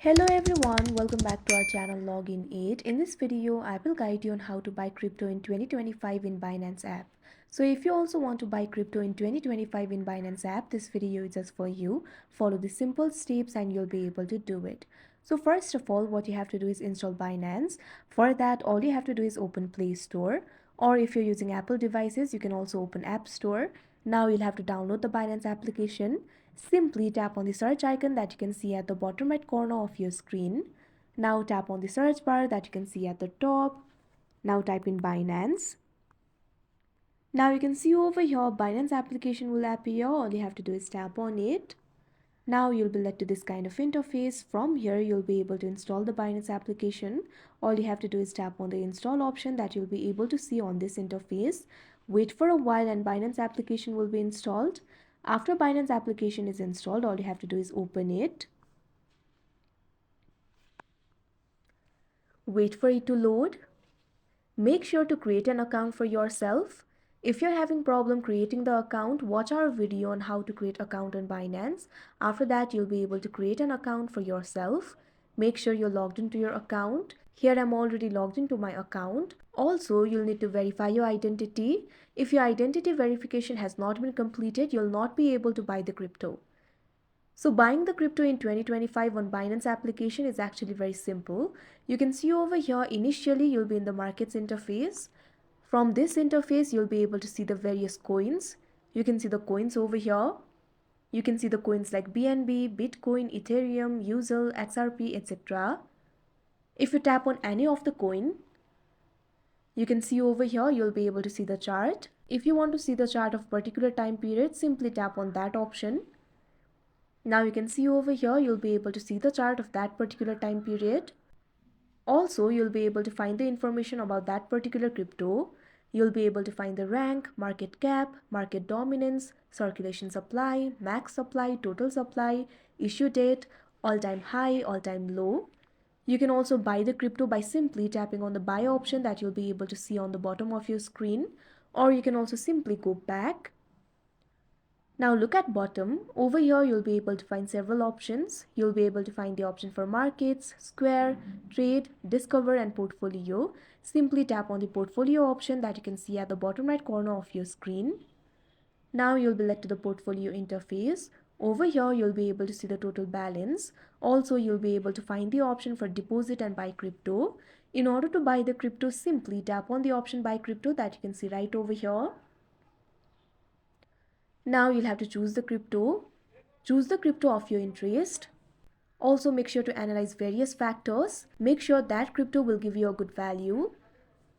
Hello everyone, welcome back to our channel Login 8. In this video, I will guide you on how to buy crypto in 2025 in Binance app. So if you also want to buy crypto in 2025 in Binance app, this video is just for you. Follow the simple steps and you'll be able to do it. So first of all, what you have to do is install Binance. For that, all you have to do is open Play Store, or if you're using Apple devices, you can also open App Store. Now you'll have to download the Binance application. Simply tap on the search icon that you can see at the bottom right corner of your screen. Now tap on the search bar that you can see at the top. Now type in Binance. Now you can see over here Binance application will appear. All you have to do is tap on it. Now you'll be led to this kind of interface. From here you'll be able to install the Binance application. All you have to do is tap on the install option that you'll be able to see on this interface. Wait for a while and Binance application will be installed. After Binance application is installed, all you have to do is open it. Wait for it to load. Make sure to create an account for yourself. If you're having problem creating the account, watch our video on how to create account on Binance. After that, you'll be able to create an account for yourself. Make sure you're logged into your account. Here I'm already logged into my account. Also, you'll need to verify your identity. If your identity verification has not been completed, you'll not be able to buy the crypto. So buying the crypto in 2025 on Binance application is actually very simple. You can see over here, initially you'll be in the markets interface. From this interface, you'll be able to see the various coins. You can see the coins over here. You can see the coins like BNB, Bitcoin, Ethereum, USL, XRP, etc. If you tap on any of the coin, you can see over here, you'll be able to see the chart. If you want to see the chart of particular time period, simply tap on that option. Now you can see over here, you'll be able to see the chart of that particular time period. Also, you'll be able to find the information about that particular crypto. You'll be able to find the rank, market cap, market dominance, circulation supply, max supply, total supply, issue date, all-time high, all-time low. You can also buy the crypto by simply tapping on the buy option that you'll be able to see on the bottom of your screen, or you can also simply go back. Now look at bottom. Over here you'll be able to find several options. You'll be able to find the option for markets, square, trade, discover and portfolio. Simply tap on the portfolio option that you can see at the bottom right corner of your screen. Now you'll be led to the portfolio interface. Over here you'll be able to see the total balance. Also you'll be able to find the option for deposit and buy crypto. In order to buy the crypto, simply tap on the option buy crypto that you can see right over here. Now you'll have to choose the crypto. Choose the crypto of your interest. Also make sure to analyze various factors. Make sure that crypto will give you a good value.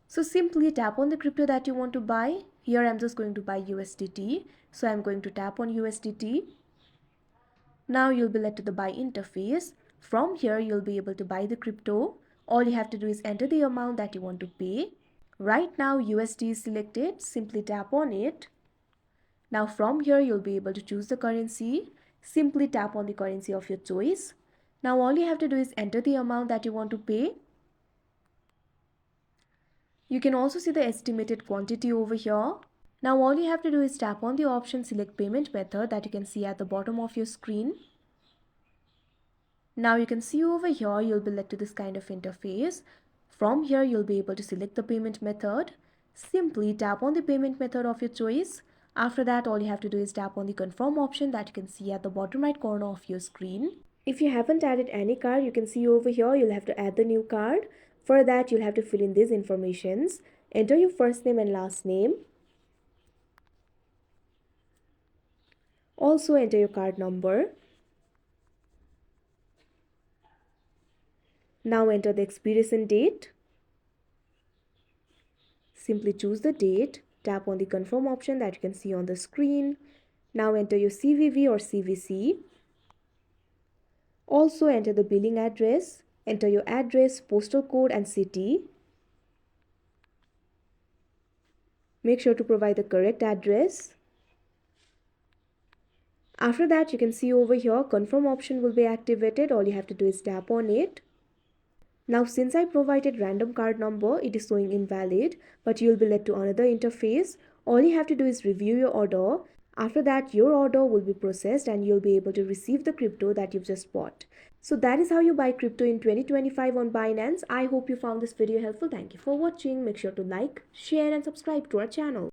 So simply tap on the crypto that you want to buy. Here I'm just going to buy USDT. So I'm going to tap on USDT. Now you'll be led to the buy interface. From here you'll be able to buy the crypto. All you have to do is enter the amount that you want to pay. Right now USD is selected. Simply tap on it. Now from here you'll be able to choose the currency. Simply tap on the currency of your choice. Now all you have to do is enter the amount that you want to pay. You can also see the estimated quantity over here. Now all you have to do is tap on the option select payment method that you can see at the bottom of your screen. Now you can see over here you'll be led to this kind of interface. From here you'll be able to select the payment method. Simply tap on the payment method of your choice. After that, all you have to do is tap on the confirm option that you can see at the bottom right corner of your screen. If you haven't added any card, you can see over here you'll have to add the new card. For that, you'll have to fill in these informations. Enter your first name and last name. Also enter your card number. Now enter the expiration date. Simply choose the date. Tap on the confirm option that you can see on the screen. Now enter your CVV or CVC. Also enter the billing address. Enter your address, postal code and city. Make sure to provide the correct address. After that, you can see over here confirm option will be activated. All you have to do is tap on it. Now since I provided random card number, it is showing invalid, but you'll be led to another interface. All you have to do is review your order. After that, your order will be processed and you'll be able to receive the crypto that you've just bought. So that is how you buy crypto in 2025 on Binance. I hope you found this video helpful. Thank you for watching. Make sure to like, share and subscribe to our channel.